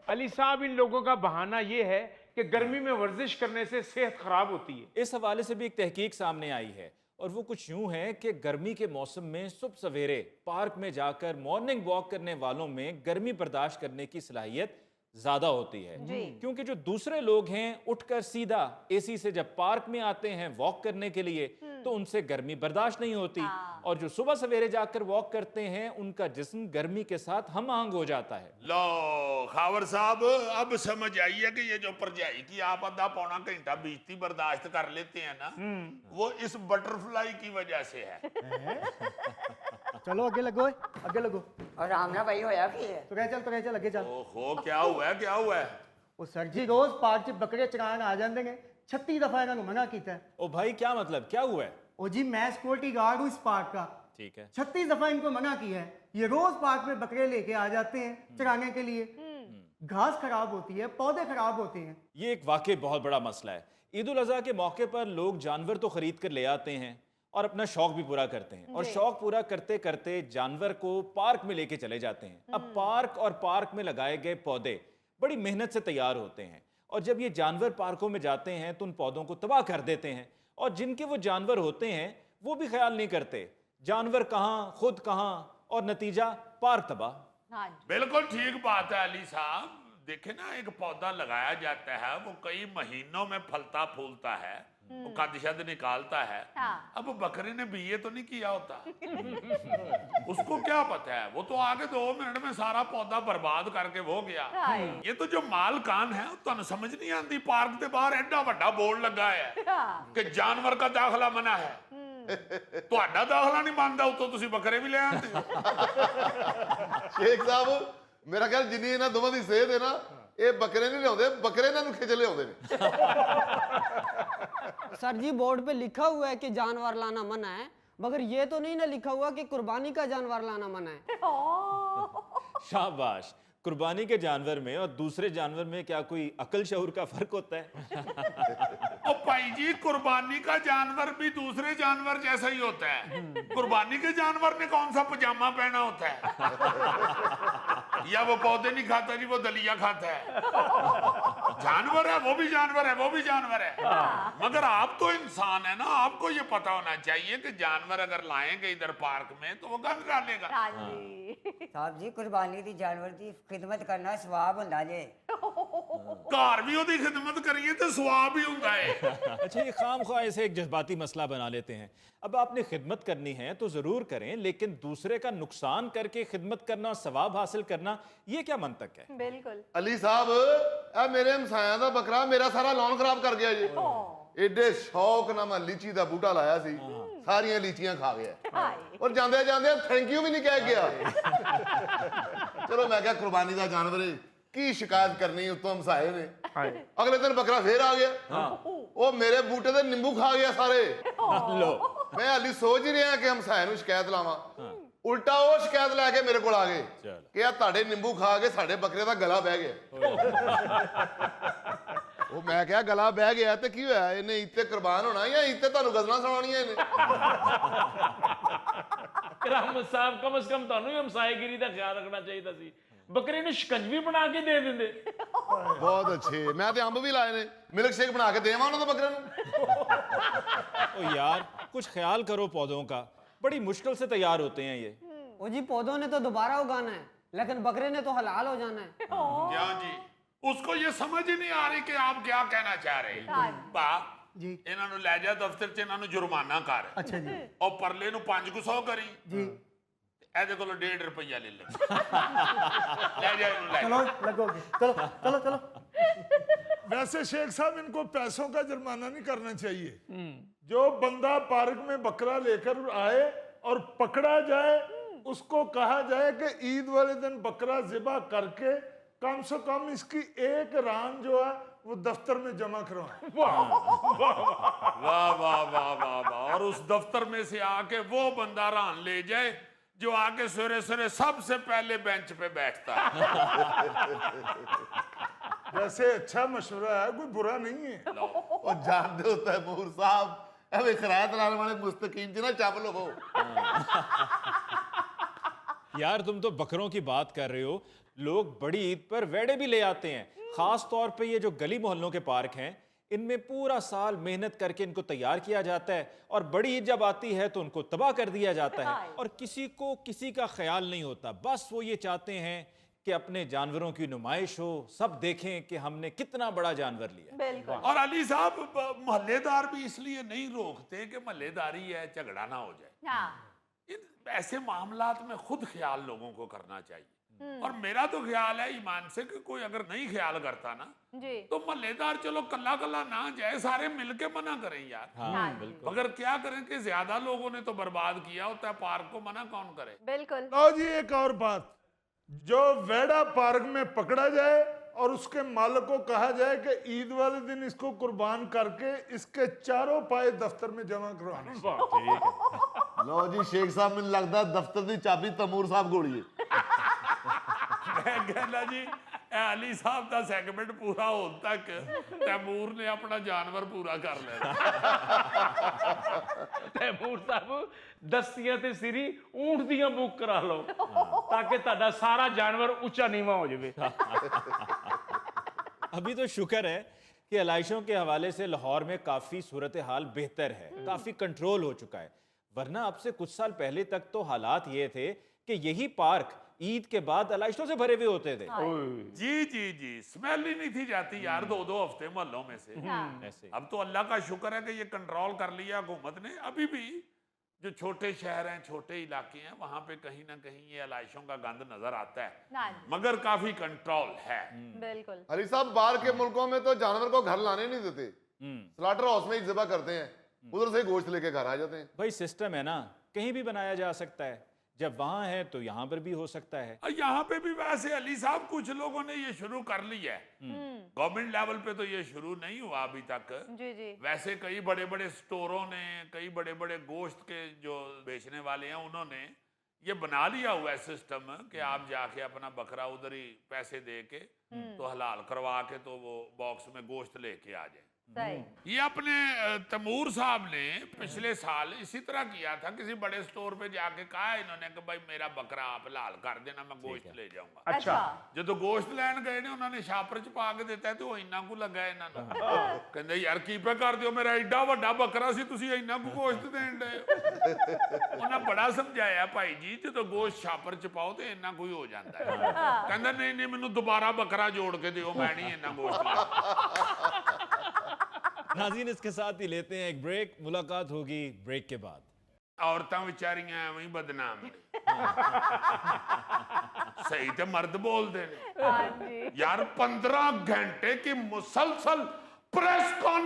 अली साहब, इन लोगों का बहाना ये है कि गर्मी में वर्जिश करने से सेहत खराब होती है। इस हवाले से भी एक तहकीक सामने आई है और वो कुछ यूं है कि गर्मी के मौसम में सुबह सवेरे पार्क में जाकर मॉर्निंग वॉक करने वालों में गर्मी बर्दाश्त करने की सलाहियत ज्यादा होती है। क्योंकि जो दूसरे लोग हैं उठकर सीधा एसी से जब पार्क में आते हैं वॉक करने के लिए तो उनसे गर्मी बर्दाश्त नहीं होती। और जो सुबह सवेरे जाकर वॉक करते हैं उनका जिस्म गर्मी के साथ हम आहंग हो जाता है। लो खावर साहब, अब समझ आई है कि ये जो परजाई की आप आधा पौना घंटा बेइज्जती बर्दाश्त कर लेते हैं ना, वो इस बटरफ्लाई की वजह से है। चलो आगे लगो, आगे लगो। और रामना भाई होया की है। तो कह चल आगे चल। ओहो, क्या हुआ है, क्या हुआ है? वो सर जी रोज पार्क च बकरे चरान आ जाते हैं, 36 दफा इन्होंने मना किया है। ओ भाई क्या मतलब, क्या हुआ है? ओ जी मैं सिक्योरिटी गार्ड हूँ इस पार्क का। ठीक है। 36 दफा इनको मना किया है। ये रोज पार्क में बकरे लेके आ जाते हैं चराने के लिए। घास खराब होती है, पौधे खराब होते हैं। ये एक वाकई बहुत बड़ा मसला है। ईद उल अजहा के मौके पर लोग जानवर तो खरीद कर ले आते हैं और अपना शौक भी पूरा करते हैं और शौक पूरा करते करते जानवर को पार्क में लेके चले जाते हैं। अब पार्क और पार्क में लगाए गए पौधे बड़ी मेहनत से तैयार होते हैं और जब ये जानवर पार्कों में जाते हैं तो उन पौधों को तबाह कर देते हैं और जिनके वो जानवर होते हैं वो भी ख्याल नहीं करते जानवर कहाँ खुद कहाँ और नतीजा पार्क तबाह। बिल्कुल ठीक बात है अली साहब। देखे ना, एक पौधा लगाया जाता है, वो कई महीनों में फलता फूलता है, वो कद शद निकालता है। अब बकरे ने बीए तो नहीं किया होता। उसको क्या पता है, वो तो आगे 2 मिनट में सारा पौधा बर्बाद करके वो गया। ये तो जो मालकान है तुहानू समझ नहीं आती। पार्क के बाहर एडा बड़ा बोर्ड लगा है कि जानवर का दाखला मना है। ਤੁਹਾਡਾ ਦਾਖਲਾ ਨਹੀਂ ਮੰਨਦਾ, ਉਤੋਂ ਤੁਸੀਂ ਬੱਕਰੇ ਵੀ ਲੈ ਆਉਂਦੇ ਹੋ। ਸ਼ੇਖ ਸਾਹਿਬ, ਮੇਰਾ ਖਿਆਲ ਜਿੰਨੀ ਇਹਨਾਂ ਦੋਵਾਂ ਦੀ ਸਿਹਤ ਹੈ ਨਾ, ਇਹ ਬੱਕਰੇ ਨਹੀਂ ਲਿਆਉਂਦੇ, ਬੱਕਰੇ ਇਹਨਾਂ ਨੂੰ ਖਿੱਚ ਲਿਆਉਂਦੇ ਨੇ। सर जी बोर्ड पे लिखा हुआ है कि जानवर लाना मना है, मगर ये तो नहीं ना लिखा हुआ कि कुर्बानी का जानवर लाना मना है। शाबाश। कुर्बानी के जानवर में और दूसरे जानवर में क्या कोई अकल शऊर का फर्क होता है? ओ भाई जी, कुर्बानी का जानवर भी दूसरे जानवर जैसा ही होता है। कुर्बानी के जानवर ने कौन सा पजामा पहना होता है? या वो पौधे नहीं खाता जी, वो दलिया खाता है। जानवर है, वो भी जानवर है, वो भी जानवर है। मगर आप तो इंसान है ना, आपको ये पता होना चाहिए कि जानवर अगर लाएंगे इधर पार्क में तो वो गंद डालेगा। साहब जी कुर्बानी दी जानवर दी खिदमत करना सवाब हुंदा जे। घर भी ओदी खिदमत करिए तो सवाब ही हुंदा है। अच्छा, ये खाम ख्वाह इसे एक जज्बाती मसला बना लेते हैं। अब आपने खिदमत करनी है तो जरूर करें, लेकिन दूसरे का नुकसान करके खिदमत करना, सवाब हासिल करना, ये क्या मंतक है? बिल्कुल। अली साहब, ए मेरे हमसाया दा बकरा मेरा सारा लॉन खराब कर गया जी। एडे शौक ना मैं लीची दा बूटा लाया सी, सारियां लीचियां खा गया और जांदे जांदे थैंक यू भी नहीं कह गया। चलो मैं क्या, कुर्बानी दा जानवर है, की शिकायत करनी, उत्तों हमसाए ने। अगले दिन बकरा फिर आ गया, वो मेरे बूटे दे नींबू खा गया सारे। लो, मैं हाली सोच ही रहा कि हमसाए नूं शिकायत लावां, उल्टा वो शिकायत लैके मेरे को आ गए कि यार ताड़े नींबू खा के साडे बकरे दा गला बह गया। वो मैं क्या, गला बह गया तो की होया, इन्हें इत्ते कुर्बान होना या इत्ते तुहानू गजलां सुनाउणियां ने? राम साहब, कम से कम तुहानू भी हमसाएगिरी का ख्याल रखना चाहिए सी। बकरे ने शिकंजवी बना के दे देंदे। बहुत अच्छे, मैं तो अंब भी लाए ने, मिल्क शेक बना के देवां उन्हां दे बकरे नूं। ओ यार, कुछ ख्याल करो पौधों का, बड़ी मुश्किल से तैयार होते हैं ये। ओ जी पौधों ने तो दोबारा उगाना है, लेकिन बकरे ने तो हलाल हो जाना है। क्या जी, उसको ये समझ ही नहीं आ रही कि आप क्या कहना चाह रहे हैं। बा जी इन्हां नूं लै जा दफ्तर च, इन्हां नूं जुर्माना कर। अच्छा जी और परले नूं 500 करी जी। ਇਹਦੇ ਕੋਲੋਂ 1.5 ਰੁਪਈਆ ਲੈ ਲੈ। ਲੈ ਜਾ ਇਹਨੂੰ, ਲੈ चलो लगोगे, चलो चलो चलो। वैसे शेख साहब, इनको पैसों का जुर्माना नहीं करना चाहिए। जो बंदा पार्क में बकरा लेकर आए और पकड़ा जाए, उसको कहा जाए कि ईद वाले दिन बकरा ज़िबा करके कम से कम इसकी 1 रान जो है वो दफ्तर में जमा करवाएं। वाह वाह वाह वाह वाह। और उस दफ्तर में से आके वो बंदा रान ले जाए जो आके सवेरे सवेरे सबसे पहले बेंच पे बैठता है। वैसे अच्छा मशवरा है, कोई बुरा नहीं है। और जानते होता है मूर साहब, अबे खरायत लाने वाले मुस्तकीम जी ना चावल हो। यार तुम तो बकरों की बात कर रहे हो, लोग बड़ी ईद पर वेड़े भी ले आते हैं। खास तौर पे ये जो गली मोहल्लों के पार्क हैं, इनमें पूरा साल मेहनत करके इनको तैयार किया जाता है और बड़ी ईद जब आती है तो उनको तबाह कर दिया जाता है और किसी को किसी का ख्याल नहीं होता। बस वो ये चाहते हैं कि अपने जानवरों की नुमाइश हो, सब देखें कि हमने कितना बड़ा जानवर लिया। बिल्कुल। और अली साहब मोहल्लेदार भी इसलिए नहीं रोकते कि मोहल्लेदारी है, झगड़ा ना हो जाए। हाँ इन ऐसे मामलात में खुद ख्याल लोगों को करना चाहिए। और मेरा तो ख्याल है ईमान से कि कोई अगर नहीं ख्याल करता ना जी तो मोहल्लेदार चलो कल्ला कल्ला ना जाए, सारे मिलके मना करें यार। हाँ मगर क्या करें कि ज्यादा लोगों ने तो बर्बाद किया होता है, पार्क को मना कौन करे। बिल्कुल। लो जी एक और बात, जो वेड़ा पार्क में पकड़ा जाए और उसके मालिक को कहा जाए कि ईद वाले दिन इसको कुर्बान करके इसके चारों पाए दफ्तर में जमा करवाने। लो जी शेख साहब, मैंने लगता है दफ्तर की चाबी तैमूर साहब कोल ही है। मैं कहना जी अली साहब का सेगमेंट पूरा होने तक तैमूर ने अपना जानवर पूरा कर लेना। तैमूर साहब दस्तियां ते सिरी ऊंट दियां बुक करा लो ताकि ਤੁਹਾਡਾ सारा जानवर ऊंचा नीवा हो जाए। अभी तो शुक्र है कि अलाइशों के हवाले से लाहौर में काफी सूरत हाल बेहतर है, काफी कंट्रोल हो चुका है। वरना अब से कुछ साल पहले तक तो हालात ये थे कि यही पार्क ईद के बाद अलाइशों से भरे हुए होते थे। जी जी जी, स्मेल ही नहीं थी जाती यार 2-2 हफ्ते मोहल्लों में से। ऐसे अब तो अल्लाह का शुक्र है कि ये कंट्रोल कर लिया हुकूमत ने। अभी भी जो छोटे शहर हैं, छोटे इलाके हैं, वहां पे कहीं ना कहीं ये अलाइशों का गंद नजर आता है, हाँ मगर काफी कंट्रोल है। बिल्कुल। अली साहब, बाहर के मुल्कों में तो जानवर को घर लाने नहीं देते, स्लॉटर हाउस में ही ज़िबा करते हैं, उधर से गोश्त लेके घर आ जाते हैं। भाई सिस्टम है ना, कहीं भी बनाया जा सकता है। जब वहां है तो यहाँ पर भी हो सकता है। और यहाँ पे भी वैसे अली साहब कुछ लोगों ने ये शुरू कर लिया है। गवर्नमेंट लेवल पे तो ये शुरू नहीं हुआ अभी तक। जी जी। वैसे कई बड़े बड़े स्टोरों ने, कई बड़े बड़े गोश्त के जो बेचने वाले हैं, उन्होंने ये बना लिया हुआ है सिस्टम कि आप जाके अपना बकरा उधर ही पैसे दे के तो हलाल करवा के तो वो बॉक्स में गोश्त लेके आ जाए। सही। ये अपने तैमूर साहब ने पिछले साल इसी तरह किया था। किसी बड़े स्टोर पे जाके कहा इन्होंने कि भाई मेरा बकरा आप हलाल कर देना, मैं गोश्त ले जाऊंगा। अच्छा। जो गोश्त लैन गए ने उन्होंने छापर च पा के दिता तो इन्ना को लगा इन्हां नूं। कहंदे यार की पे कर दियो, मेरा एडा वड्डा बकरा सी, तुसीं इन्ना को गोश्त देण दे। उन्हें बड़ा समझाया भाई जी जो गोश्त छापर च पाओ तो इन्ना कोई हो जाता है। कहंदा नहीं नहीं मैनूं दोबारा बकरा जोड़ के दियो, मैं नहीं इन्ना गोश्त लेना। नाज़रीन इसके साथ ही लेते हैं एक ब्रेक, मुलाकात होगी ब्रेक के बाद। औरतां विचारियां एवें ही बदनाम ने। सही तो मर्द बोलते ने हाँ जी। यार 15 घंटे की मुसलसल प्रेस कॉन्फ्रेंस